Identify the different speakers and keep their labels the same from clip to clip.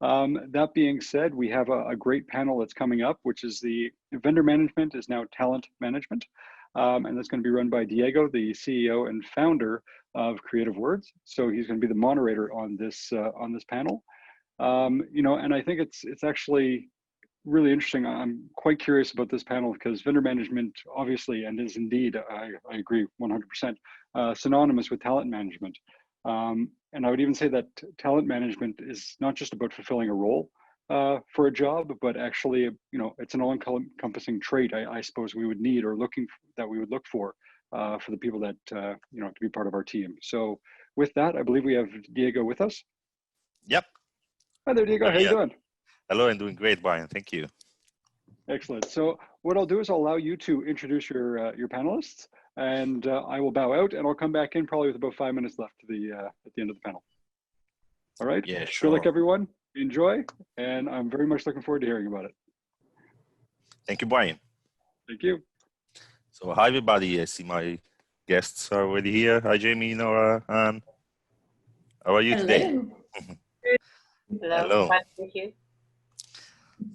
Speaker 1: That being said, we have a great panel that's coming up, which is the vendor management is now talent management. And that's going to be run by Diego, the CEO and founder of Creative Words. So he's going to be the moderator on this panel. You know, and I think it's actually really interesting. I'm quite curious about this panel because vendor management obviously, and is indeed, I agree 100%, synonymous with talent management. And I would even say that talent management is not just about fulfilling a role for a job, but actually, you know, it's an all-encompassing trait I suppose we would need or that we would look for the people that, you know, to be part of our team. So with that, I believe we have Diego with us.
Speaker 2: Yep.
Speaker 1: Hi there, Diego. How you doing?
Speaker 2: Hello, I'm doing great, Brian. Thank you.
Speaker 1: Excellent. So what I'll do is I'll allow you to introduce your panelists, and I will bow out, and I'll come back in probably with about 5 minutes left to the at the end of the panel. All right.
Speaker 2: Yeah, sure.
Speaker 1: Good luck, everyone. Enjoy, and I'm very much looking forward to hearing about it.
Speaker 2: Thank you, Brian.
Speaker 1: Thank you.
Speaker 2: So hi, everybody. I see my guests are already here. Hi, Jayme, Nora, and how are you today?
Speaker 3: Hello. Thank you.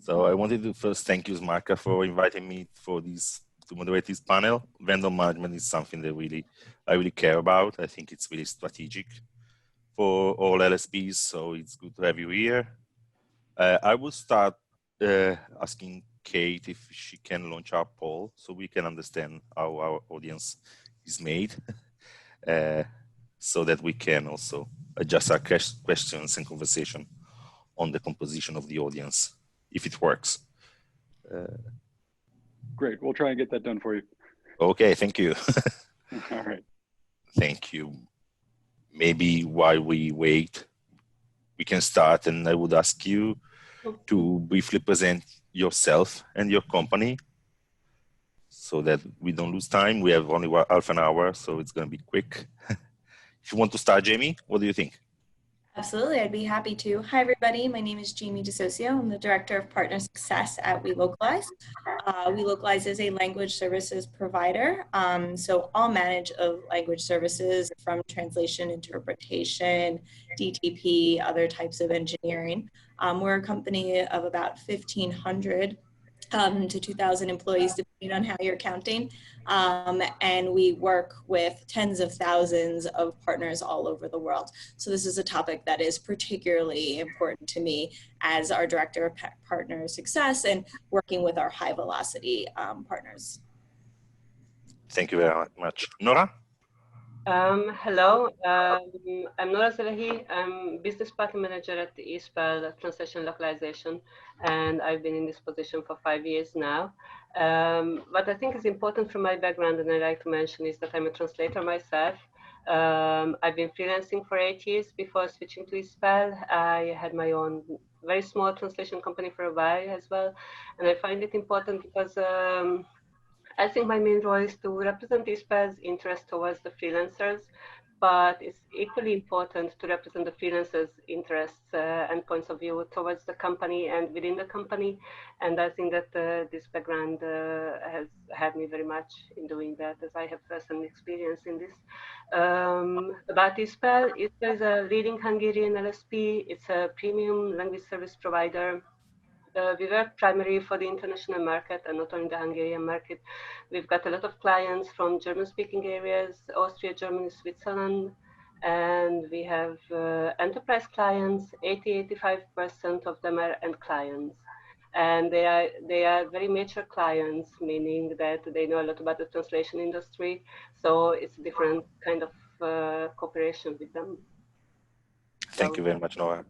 Speaker 2: So I wanted to first thank you, Smartcat, for inviting me for to moderate this panel. Vendor management is something that I really care about. I think it's really strategic for all LSPs, so it's good to have you here. I will start asking Kate if she can launch our poll so we can understand how our audience is made, so that we can also adjust our questions and conversation on the composition of the audience, if it works.
Speaker 1: Great, we'll try and get that done for you.
Speaker 2: Okay, thank you.
Speaker 1: All right.
Speaker 2: Thank you. Maybe while we wait, we can start, and I would ask you to briefly present yourself and your company so that we don't lose time. We have only half an hour, so it's going to be quick. If you want to start, Jayme, what do you think?
Speaker 4: Absolutely, I'd be happy to. Hi, everybody. My name is Jayme DeSocio. I'm the Director of Partner Success at Welocalize. Welocalize is a language services provider. So I'll manage of language services from translation, interpretation, DTP, other types of engineering. We're a company of about 1,500 to 2,000 employees, depending on how you're counting. And we work with tens of thousands of partners all over the world. So this is a topic that is particularly important to me as our Director of Partner Success and working with our high velocity partners.
Speaker 2: Thank you very much. Nora?
Speaker 3: Hello, I'm Nora Zilahy. I'm Business Partner Manager at the espell, Translation and Localization, and I've been in this position for 5 years now. What I think is important from my background, and I like to mention, is that I'm a translator myself. I've been freelancing for 8 years before switching to espell. I had my own very small translation company for a while as well, and I find it important because I think my main role is to represent espell's interest towards the freelancers, but it's equally important to represent the freelancers' interests and points of view towards the company and within the company. And I think that this background has helped me very much in doing that, as I have personal experience in this. About espell, it is a leading Hungarian LSP. It's a premium language service provider. We work primarily for the international market and not only the Hungarian market. We've got a lot of clients from German-speaking areas, Austria, Germany, Switzerland, and we have enterprise clients. 80–85% of them are end clients, and they are very mature clients, meaning that they know a lot about the translation industry. So it's a different kind of cooperation with them.
Speaker 2: Thank you very much, Nora.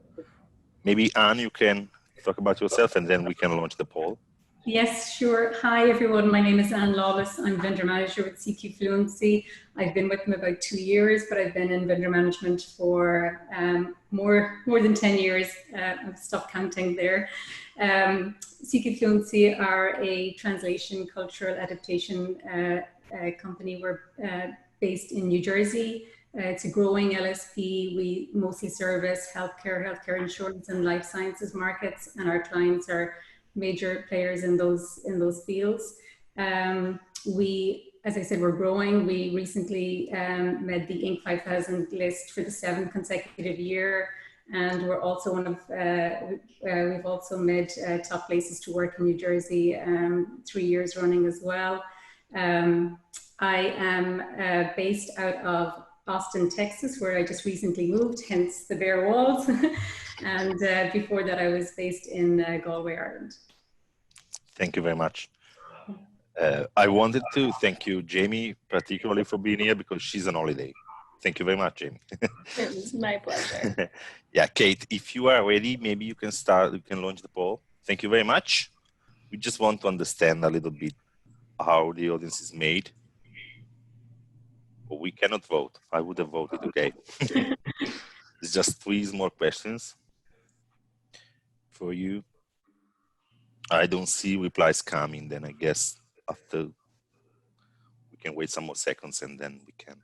Speaker 2: Maybe Anne, you can talk about yourself, and then we can launch the poll.
Speaker 5: Yes, sure. Hi, everyone. My name is Lawless. I'm vendor manager with CQfluency. I've been with them about 2 years, but I've been in vendor management for more than 10 years. I've stopped counting there. CQfluency are a translation cultural adaptation company. We're based in New Jersey. It's a growing LSP. We mostly service healthcare insurance and life sciences markets, and our clients are major players in those fields. As I said, we're growing. We recently met the Inc. 5000 list for the 7th consecutive year. and we're also one of, we've also made top places to work in New Jersey 3 years running as well. I am based out of Austin, Texas, where I just recently moved, hence the bare walls. And before that, I was based in Galway, Ireland.
Speaker 2: Thank you very much. I wanted to thank you, Jayme, particularly for being here because she's on holiday. Thank you very much, Jayme.
Speaker 4: It was my pleasure.
Speaker 2: Yeah, Kate, if you are ready, maybe you can start, you can launch the poll. Thank you very much. We just want to understand a little bit how the audience is made. But we cannot vote. I would have voted, okay. It's just 3 more questions for you. I don't see replies coming, then I guess after we can wait some more seconds and then we can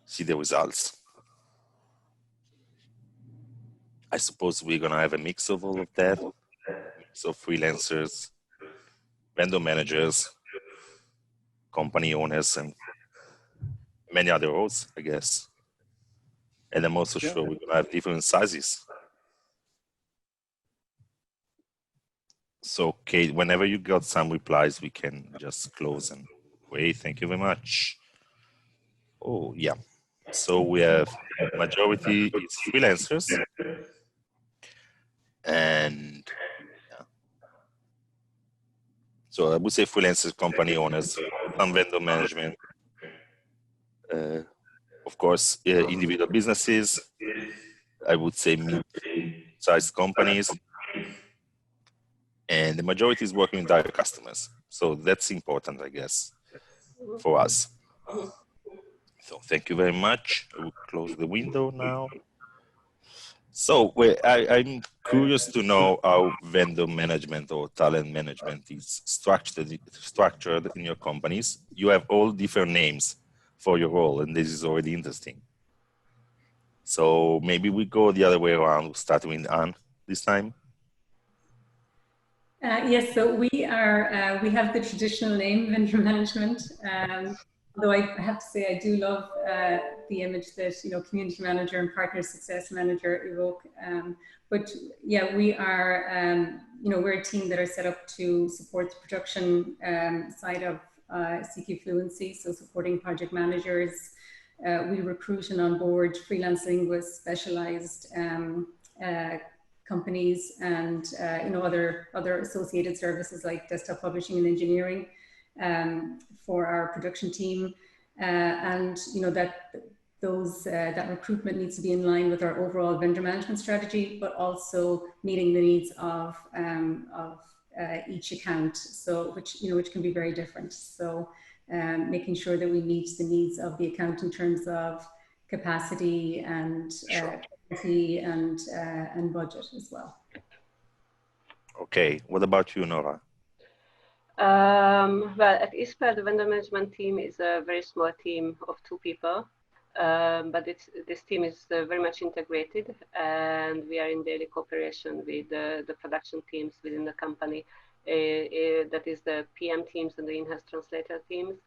Speaker 2: see the results. I suppose we're gonna have a mix of all of that, mix of freelancers, vendor managers, company owners, and many other roles, I guess. And I'm also sure we're gonna have different sizes. So, Kate, whenever you got some replies, we can just close and wait. Thank you very much. Oh, yeah. So we have majority is freelancers. And yeah. So I would say freelancers, company owners, some vendor management. Of course, individual businesses. I would say mid-sized companies. And the majority is working with direct customers. So that's important, I guess, for us. So thank you very much. I will close the window now. So I'm curious to know how vendor management or talent management is structured in your companies. You have all different names for your role, and this is already interesting. So maybe we go the other way around, starting with Anne this time.
Speaker 5: Yes, so we have the traditional name vendor management. Although I have to say I do love the image that community manager and partner success manager evoke. But yeah, we are we're a team that are set up to support the production side of CQfluency, so supporting project managers. We recruit and onboard freelance linguists, specialized companies, and other associated services like desktop publishing and engineering for our production team, and that recruitment needs to be in line with our overall vendor management strategy, but also meeting the needs of each account, so which can be very different. So making sure that we meet the needs of the account in terms of capacity and and budget as well.
Speaker 2: Okay, what about you, Nora?
Speaker 3: Well, at espell, the vendor management team is a very small team of 2 people, but this team is very much integrated, and we are in daily cooperation with the production teams within the company. That is the PM teams and the in-house translator teams.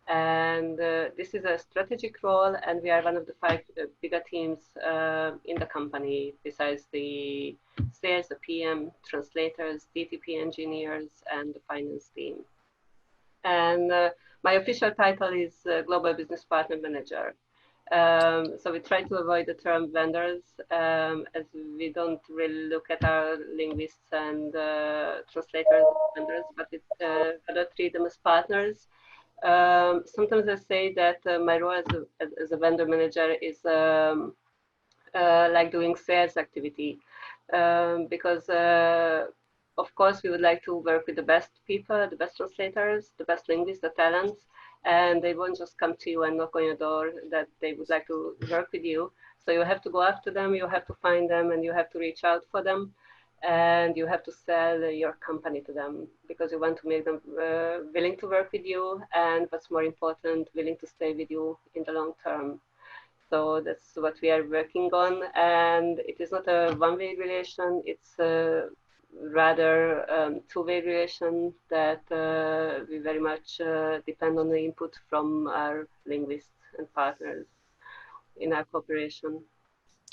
Speaker 3: And this is a strategic role, and we are one of the 5 bigger teams in the company, besides the sales, the PM, translators, DTP engineers, and the finance team. And my official title is Global Business Partner Manager. So we try to avoid the term vendors, as we don't really look at our linguists and translators as vendors, but rather treat them as partners. Sometimes I say that my role as a vendor manager is like doing sales activity, because of course we would like to work with the best people, the best translators, the best linguists, the talents, and they won't just come to you and knock on your door that they would like to work with you. So you have to go after them, you have to find them, and you have to reach out for them. And you have to sell your company to them, because you want to make them willing to work with you, and what's more important, willing to stay with you in the long term. So that's what we are working on, and it is not a one-way relation, it's rather two-way relation that we very much depend on the input from our linguists and partners in our cooperation.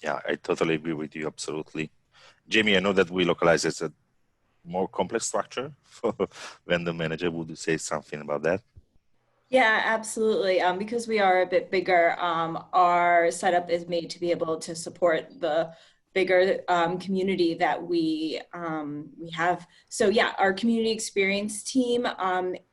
Speaker 2: Yeah, I totally agree with you. Absolutely. Jayme, I know that Welocalize is a more complex structure for vendor manager. Would you say something about that?
Speaker 4: Yeah, absolutely. Because we are a bit bigger, our setup is made to be able to support the bigger community that we have. So yeah, our community experience team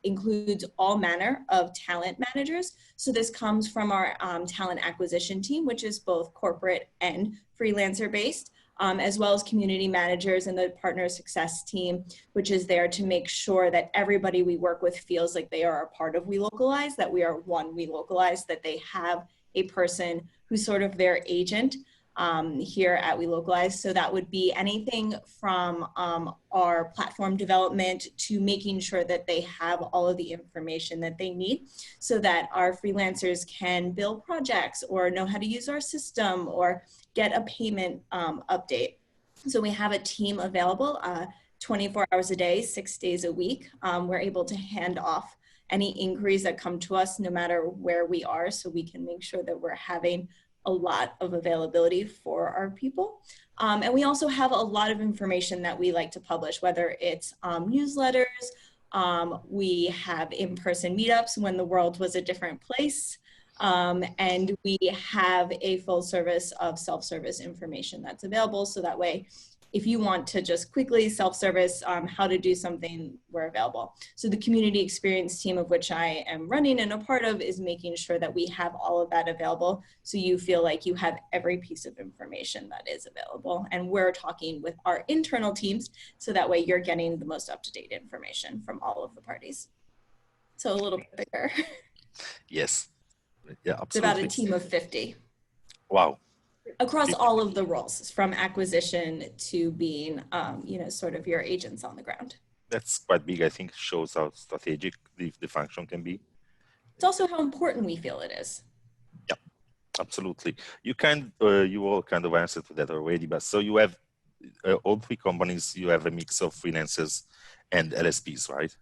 Speaker 4: includes all manner of talent managers. So this comes from our talent acquisition team, which is both corporate and freelancer based. As well as community managers and the partner success team, which is there to make sure that everybody we work with feels like they are a part of Welocalize, that we are one Welocalize, that they have a person who's sort of their agent here at Welocalize. So that would be anything from our platform development to making sure that they have all of the information that they need so that our freelancers can build projects or know how to use our system or get a payment update. So we have a team available 24 hours a day, 6 days a week. We're able to hand off any inquiries that come to us no matter where we are, so we can make sure that we're having a lot of availability for our people. And we also have a lot of information that we like to publish, whether it's newsletters, we have in-person meetups when the world was a different place, and we have a full service of self-service information that's available, so that way if you want to just quickly self-service how to do something, we're available. So the community experience team, of which I am running and a part of, is making sure that we have all of that available so you feel like you have every piece of information that is available. And we're talking with our internal teams so that way you're getting the most up-to-date information from all of the parties. So a little bit bigger.
Speaker 2: Yes. Yeah, absolutely.
Speaker 4: It's about a team of 50.
Speaker 2: Wow.
Speaker 4: Across all of the roles, from acquisition to being, you know, sort of your agents on the ground.
Speaker 2: That's quite big. I think shows how strategic the function can be.
Speaker 4: It's also how important we feel it is.
Speaker 2: Yeah, absolutely. You all kind of answered to that already, but so you have all three companies, you have a mix of freelancers and LSPs, right?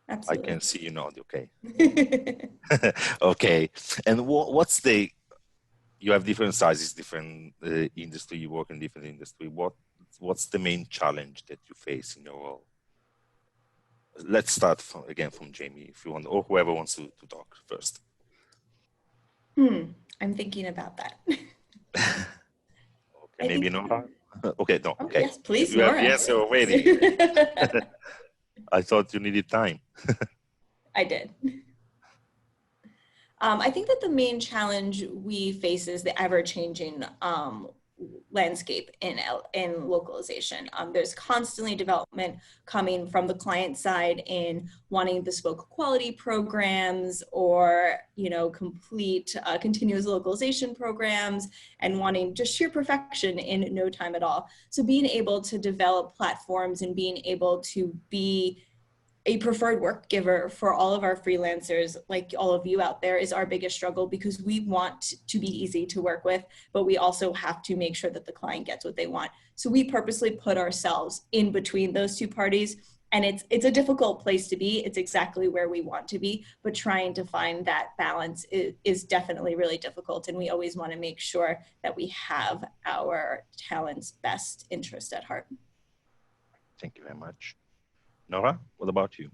Speaker 4: Absolutely.
Speaker 2: I can see you nod, okay. Okay, and what's you have different sizes, different industry, you work in different industry. What's the main challenge that you face in your role? Let's start again from Jayme, if you want, or whoever wants to talk first.
Speaker 4: I'm thinking about that.
Speaker 2: Okay, maybe Nora? Okay, no, okay.
Speaker 4: Yes, please,
Speaker 2: you
Speaker 4: Nora.
Speaker 2: have the answer already. I thought you needed time.
Speaker 4: I did. I think that the main challenge we face is the ever-changing landscape in localization. There's constantly development coming from the client side in wanting bespoke quality programs or, you know, complete continuous localization programs and wanting just sheer perfection in no time at all. So being able to develop platforms and being able to be a preferred work giver for all of our freelancers, like all of you out there, is our biggest struggle, because we want to be easy to work with, but we also have to make sure that the client gets what they want. So we purposely put ourselves in between those two parties, and it's a difficult place to be. It's exactly where we want to be, but trying to find that balance is definitely really difficult, and we always want to make sure that we have our talent's best interest at heart.
Speaker 2: Thank you very much. Nora, what about you?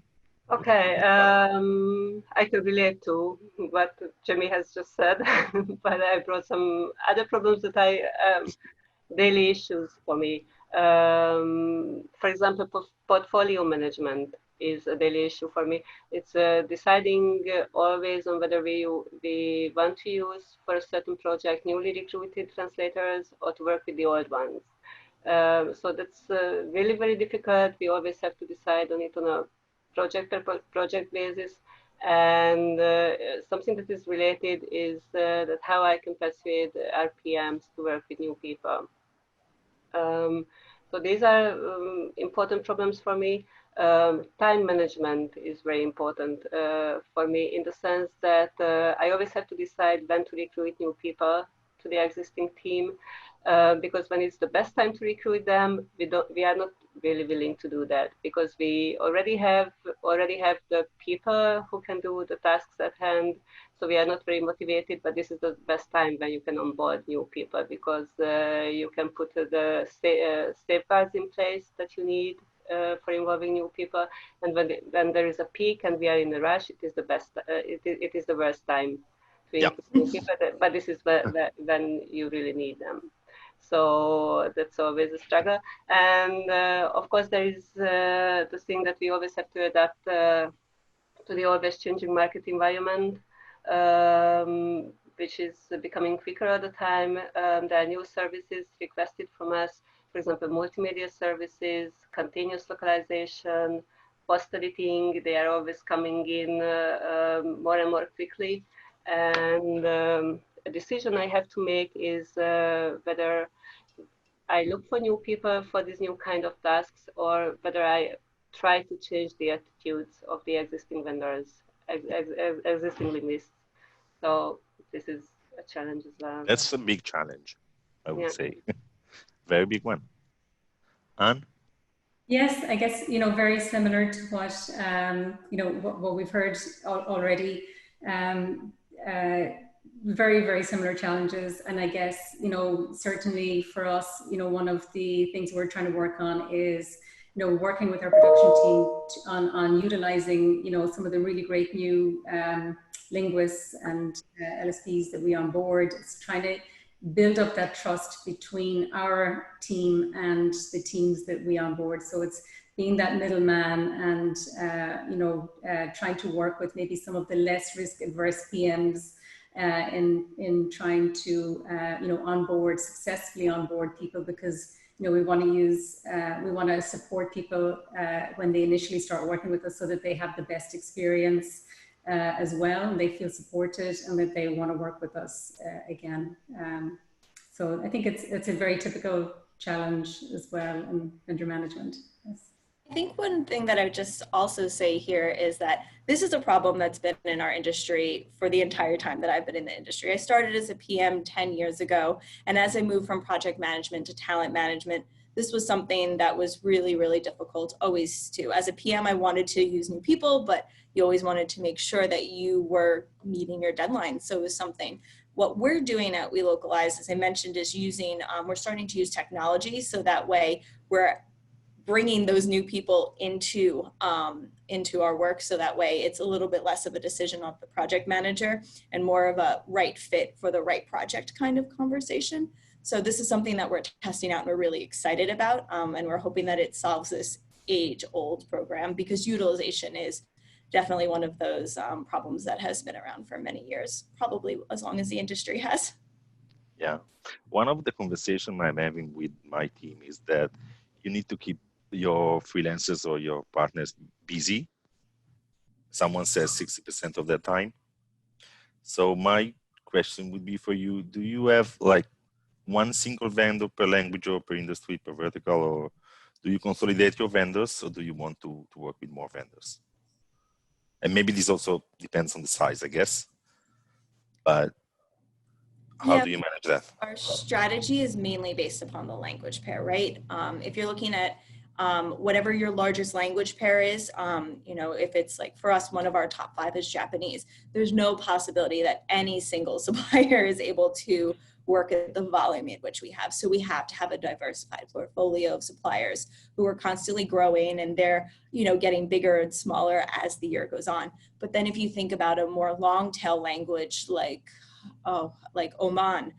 Speaker 3: Okay, I can relate to what Jayme has just said, but I brought some other problems that daily issues for me. For example, portfolio management is a daily issue for me. It's deciding always on whether we want to use for a certain project newly recruited translators or to work with the old ones. So that's really very difficult. We always have to decide on it on a project basis. And something that is related is that how I can persuade our PMs to work with new people. So these are important problems for me. Time management is very important for me, in the sense that I always have to decide when to recruit new people to the existing team, because when it's the best time to recruit them, we really willing to do that, because we already have the people who can do the tasks at hand. So we are not very motivated, but this is the best time when you can onboard new people, because you can put the safeguards in place that you need for involving new people. And when there is a peak and we are in a rush, it is the best. It is the worst time to include new people. But this is when you really need them. So that's always a struggle. And of course, there is the thing that we always have to adapt to the always changing market environment, which is becoming quicker all the time. There are new services requested from us, for example, multimedia services, continuous localization, post editing. They are always coming in more and more quickly. And a decision I have to make is whether I look for new people for these new kind of tasks, or whether I try to change the attitudes of the existing vendors, existing linguists. So this is a challenge as well.
Speaker 2: That's a big challenge, I would say. Very big one. Anne?
Speaker 5: Yes, I guess, very similar to what, what we've heard already. Very, very similar challenges. And I guess, certainly for us, one of the things we're trying to work on is, working with our production team on utilizing, some of the really great new linguists and LSPs that we onboard. It's trying to build up that trust between our team and the teams that we onboard. So it's being that middleman and, trying to work with maybe some of the less risk adverse PMs in trying to, successfully onboard people, because, we want to support people when they initially start working with us, so that they have the best experience as well, and they feel supported and that they want to work with us again. So I think it's a very typical challenge as well in vendor management. Yes.
Speaker 4: I think one thing that I would just also say here is that this is a problem that's been in our industry for the entire time that I've been in the industry. I started as a PM 10 years ago, and as I moved from project management to talent management, this was something that was really, really difficult always to. As a PM, I wanted to use new people, but you always wanted to make sure that you were meeting your deadlines. So it was something. What we're doing at Welocalize, as I mentioned, is using, we're starting to use technology, so that way we're bringing those new people into our work, so that way it's a little bit less of a decision of the project manager and more of a right fit for the right project kind of conversation. So this is something that we're testing out and we're really excited about, and we're hoping that it solves this age-old program, because utilization is definitely one of those problems that has been around for many years, probably as long as the industry has.
Speaker 2: Yeah, one of the conversations I'm having with my team is that you need to keep your freelancers or your partners busy. Someone says 60% of their time. So my question would be for you, do you have like one single vendor per language or per industry, per vertical, or do you consolidate your vendors, or do you want to work with more vendors? And maybe this also depends on the size, I guess. But how do you manage that?
Speaker 4: Our strategy is mainly based upon the language pair, right? If you're looking at whatever your largest language pair is, if it's like, for us, one of our top 5 is Japanese, there's no possibility that any single supplier is able to work at the volume at which we have. So we have to have a diversified portfolio of suppliers who are constantly growing, and they're, getting bigger and smaller as the year goes on. But then if you think about a more long tail language like Oman,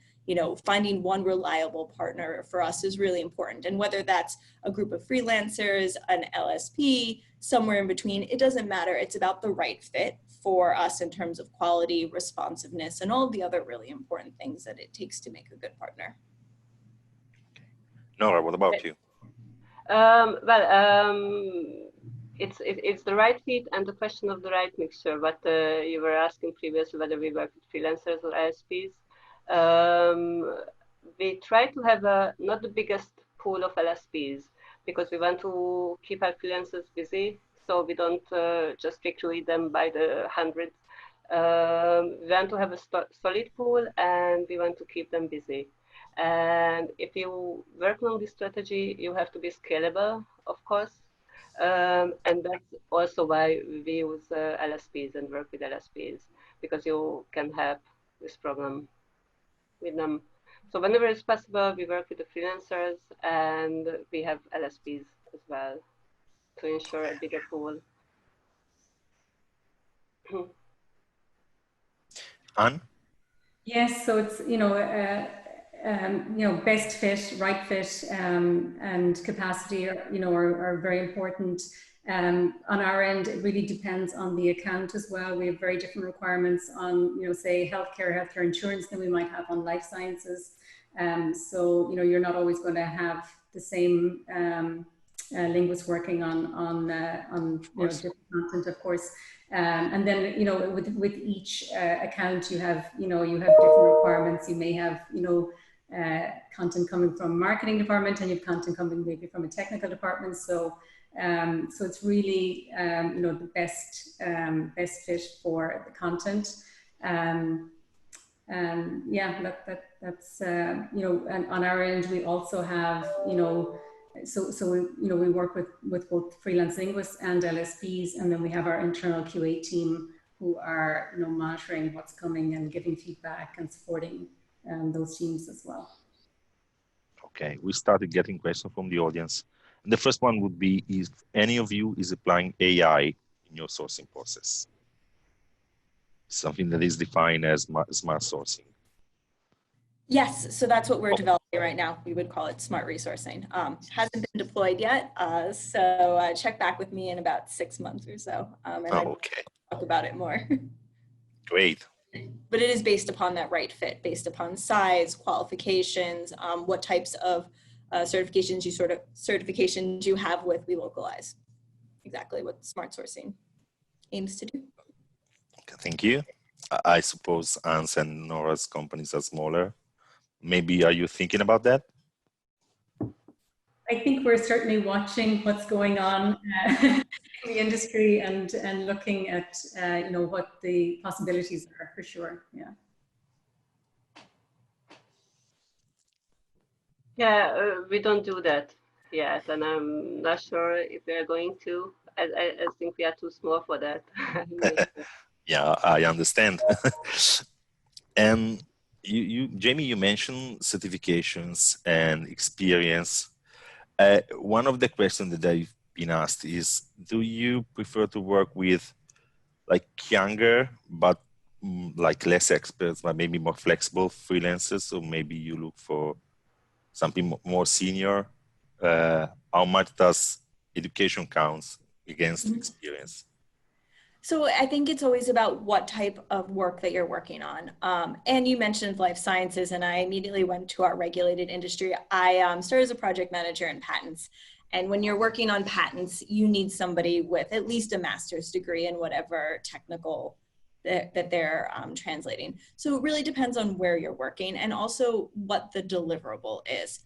Speaker 4: finding one reliable partner for us is really important. And whether that's a group of freelancers, an LSP, somewhere in between, it doesn't matter. It's about the right fit for us in terms of quality, responsiveness, and all the other really important things that it takes to make a good partner.
Speaker 2: Nora, what about you?
Speaker 3: It's the right fit and the question of the right mixture. But you were asking previously whether we work with freelancers or LSPs. We try to have not the biggest pool of LSPs, because we want to keep our freelancers busy. So we don't just recruit them by the hundreds. We want to have a solid pool, and we want to keep them busy. And if you work on this strategy, you have to be scalable, of course. And that's also why we use LSPs and work with LSPs, because you can help this problem with them. So whenever it's possible, we work with the freelancers, and we have LSPs as well to ensure a bigger pool.
Speaker 2: Anne?
Speaker 5: Yes, so it's, best fit, right fit, and capacity are very important. On our end, it really depends on the account as well. We have very different requirements on, say healthcare insurance than we might have on life sciences. So, you're not always going to have the same linguists working on different content, of course. And then, with each account, you have different requirements. You may have, content coming from marketing department, and you have content coming maybe from a technical department. So, so it's really, the best fit for the content. Yeah, that's, and on our end, we also have, so we work with both freelance linguists and LSPs, and then we have our internal QA team who are monitoring what's coming and giving feedback and supporting those teams as well.
Speaker 2: Okay, we started getting questions from the audience. And the first one would be if any of you is applying AI in your sourcing process. Something that is defined as smart sourcing.
Speaker 4: Yes, so that's what we're developing right now. We would call it smart resourcing. Hasn't been deployed yet, so check back with me in about 6 months or so, and
Speaker 2: okay.
Speaker 4: talk about it more.
Speaker 2: Great.
Speaker 4: But it is based upon that right fit, based upon size, qualifications, what types of certifications you have with Welocalize. Exactly what smart sourcing aims to do.
Speaker 2: Okay, thank you. I suppose Anne's and Nora's companies are smaller. Maybe are you thinking about that?
Speaker 5: I think we're certainly watching what's going on in the industry and looking at what the possibilities are, for sure. Yeah.
Speaker 3: Yeah, we don't do that yet, and I'm not sure if we're going to. I think we are too small for that.
Speaker 2: Yeah, I understand. And Jayme, you mentioned certifications and experience. One of the questions that I've been asked is, do you prefer to work with like younger, but like less experts, but maybe more flexible freelancers, or maybe you look for something more senior? How much does education count against experience?
Speaker 4: So I think it's always about what type of work that you're working on. And you mentioned life sciences, and I immediately went to our regulated industry. I started as a project manager in patents. And when you're working on patents, you need somebody with at least a master's degree in whatever technical that they're translating. So it really depends on where you're working and also what the deliverable is.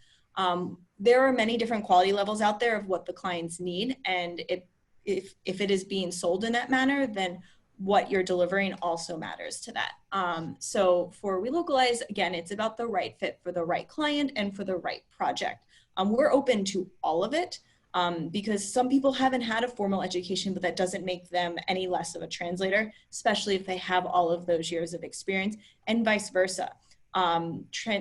Speaker 4: There are many different quality levels out there of what the clients need, and if it is being sold in that manner, then what you're delivering also matters to that. So for Welocalize, again, it's about the right fit for the right client and for the right project. We're open to all of it because some people haven't had a formal education, but that doesn't make them any less of a translator, especially if they have all of those years of experience, and vice versa.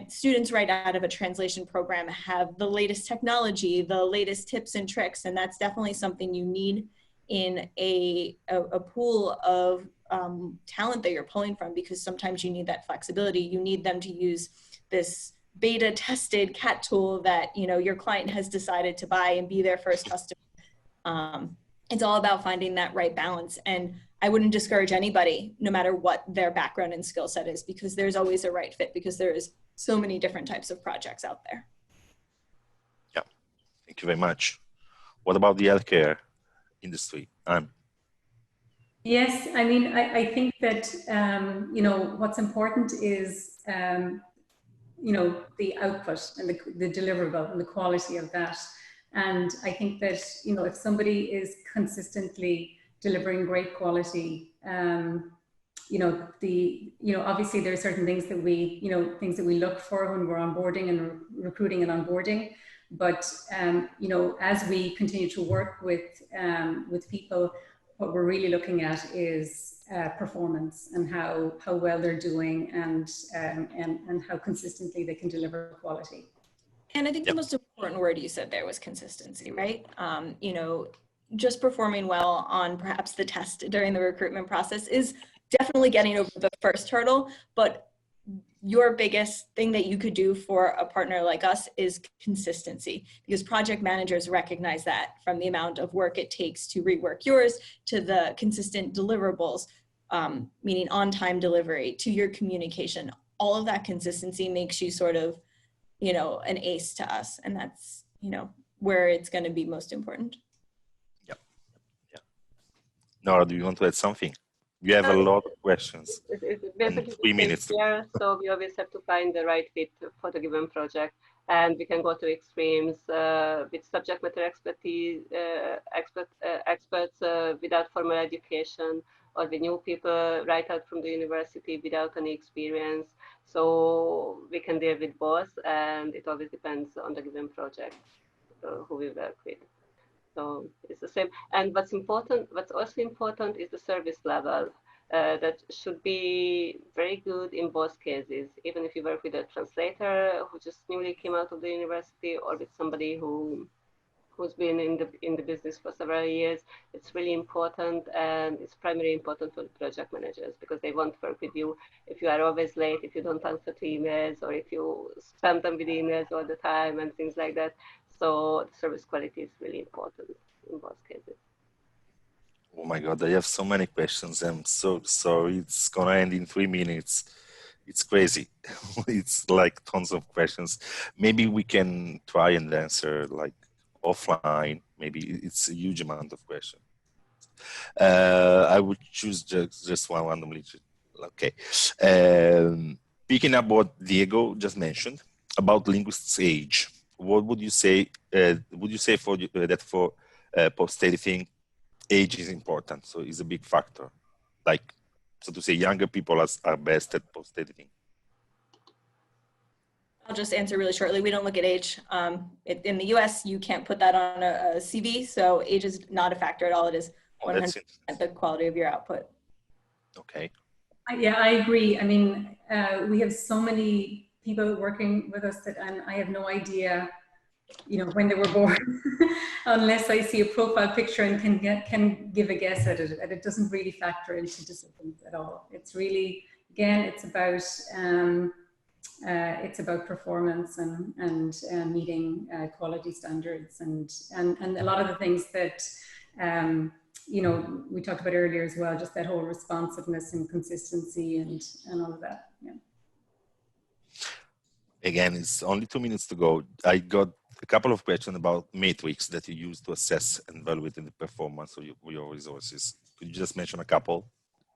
Speaker 4: Students right out of a translation program have the latest technology, the latest tips and tricks, and that's definitely something you need in a pool of talent that you're pulling from, because sometimes you need that flexibility. You need them to use this beta tested CAT tool that your client has decided to buy and be their first customer. It's all about finding that right balance, and I wouldn't discourage anybody, no matter what their background and skill set is, because there's always a right fit, because there is so many different types of projects out there.
Speaker 2: Yeah, thank you very much. What about the healthcare industry, Anne?
Speaker 5: Yes, I mean, I think that, what's important is, the output and the deliverable and the quality of that. And I think that, if somebody is consistently delivering great quality, obviously there are certain things that we look for when we're onboarding and recruiting and onboarding. But as we continue to work with people, what we're really looking at is performance and how well they're doing and how consistently they can deliver quality.
Speaker 4: And I think the most important word you said there was consistency, right? Just performing well on perhaps the test during the recruitment process is definitely getting over the first hurdle, but your biggest thing that you could do for a partner like us is consistency, because project managers recognize that from the amount of work it takes to rework yours, to the consistent deliverables, meaning on-time delivery, to your communication. All of that consistency makes you sort of, an ace to us. And that's, where it's going to be most important.
Speaker 2: Yeah. Nora, do you want to add something? We have a lot of questions.
Speaker 3: It's
Speaker 2: and 3 minutes.
Speaker 3: Here, so we always have to find the right fit for the given project, and we can go to extremes with subject matter expertise, experts without formal education, or with new people right out from the university without any experience. So we can deal with both, and it always depends on the given project who we work with. So it's the same. And what's also important is the service level. That should be very good in both cases. Even if you work with a translator who just newly came out of the university, or with somebody who's been in the business for several years, it's really important, and it's primarily important for the project managers, because they won't work with you if you are always late, if you don't answer to emails, or if you spam them with emails all the time and things like that. So the service quality is really important in both cases.
Speaker 2: Oh my God, I have so many questions. I'm so sorry. It's going to end in 3 minutes. It's crazy. It's like tons of questions. Maybe we can try and answer like offline. Maybe it's a huge amount of questions. I would choose just one randomly. Okay. Picking up what Diego just mentioned about linguists' age, what would you say? Would you say for that for post-editing, age is important, so it's a big factor? Like, so to say, younger people are best at post-editing.
Speaker 4: I'll just answer really shortly. We don't look at age. In the US, you can't put that on a CV, so age is not a factor at all. It is 100% the quality of your output.
Speaker 2: Okay.
Speaker 5: Yeah, I agree. I mean, we have so many people working with us that I have no idea, when they were born, unless I see a profile picture and can give a guess at it. And it doesn't really factor into disciplines at all. It's really, again, it's about performance and meeting quality standards and a lot of the things that we talked about earlier as well, just that whole responsiveness and consistency and all of that. Yeah. Again,
Speaker 2: it's only 2 minutes to go. I got a couple of questions about metrics that you use to assess and evaluate the performance of your resources. Could you just mention a couple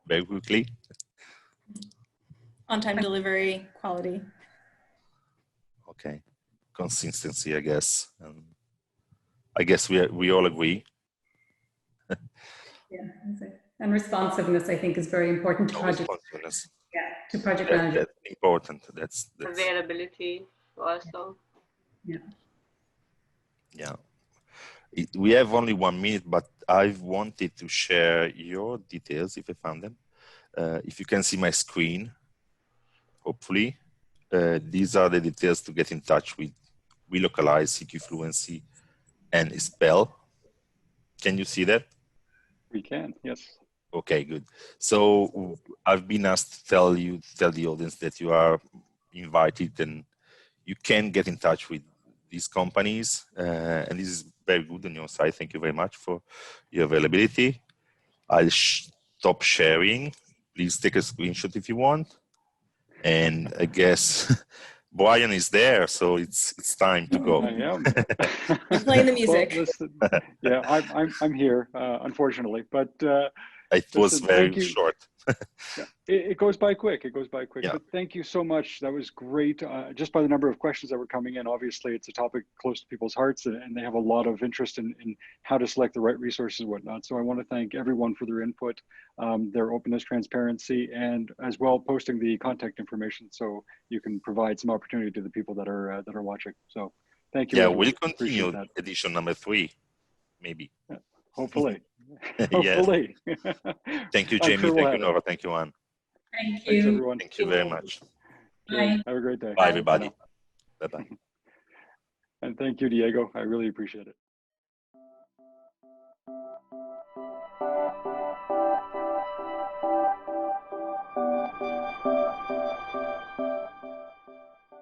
Speaker 2: very quickly?
Speaker 4: On-time delivery, quality.
Speaker 2: Okay. Consistency, I guess. I guess we all agree.
Speaker 5: Yeah, and responsiveness, I think, is very important to project. Yeah, to project managers.
Speaker 2: That's important. That's
Speaker 3: availability also.
Speaker 5: Yeah.
Speaker 2: Yeah. We have only 1 minute, but I've wanted to share your details if I found them. If you can see my screen, hopefully, these are the details to get in touch with Welocalize, CQfluency, and espell. Can you see that?
Speaker 1: We can, yes.
Speaker 2: Okay, good. So I've been asked to tell the audience that you are invited and you can get in touch with these companies. And this is very good on your side. Thank you very much for your availability. I'll stop sharing. Please take a screenshot if you want. And I guess Brian is there, so it's time to go.
Speaker 1: I am.
Speaker 4: You're playing the music.
Speaker 1: Well, listen, yeah, I'm here, unfortunately, but
Speaker 2: It was
Speaker 1: Listen,
Speaker 2: very
Speaker 1: thank you.
Speaker 2: short.
Speaker 1: Yeah, it goes by quick. It goes by quick.
Speaker 2: Yeah.
Speaker 1: But thank you so much. That was great. Just by the number of questions that were coming in, obviously it's a topic close to people's hearts, and they have a lot of interest in how to select the right resources and whatnot. So I want to thank everyone for their input, their openness, transparency, and as well posting the contact information so you can provide some opportunity to the people that are watching. So thank you.
Speaker 2: Yeah,
Speaker 1: everyone.
Speaker 2: we'll continue
Speaker 1: Appreciate that.
Speaker 2: edition number 3, maybe.
Speaker 1: Yeah, hopefully.
Speaker 2: Yes.
Speaker 1: Hopefully.
Speaker 2: Thank you,
Speaker 1: I'm
Speaker 2: Jayme.
Speaker 1: sure we'll
Speaker 2: Thank you,
Speaker 1: have it.
Speaker 2: Nora. Thank you, Anne.
Speaker 5: Thank
Speaker 1: Thanks,
Speaker 5: you.
Speaker 1: everyone.
Speaker 2: Thank you very much.
Speaker 1: Okay,
Speaker 5: Bye.
Speaker 1: have a great day.
Speaker 2: Bye, everybody. Bye-bye.
Speaker 1: And thank you, Diego. I really appreciate it.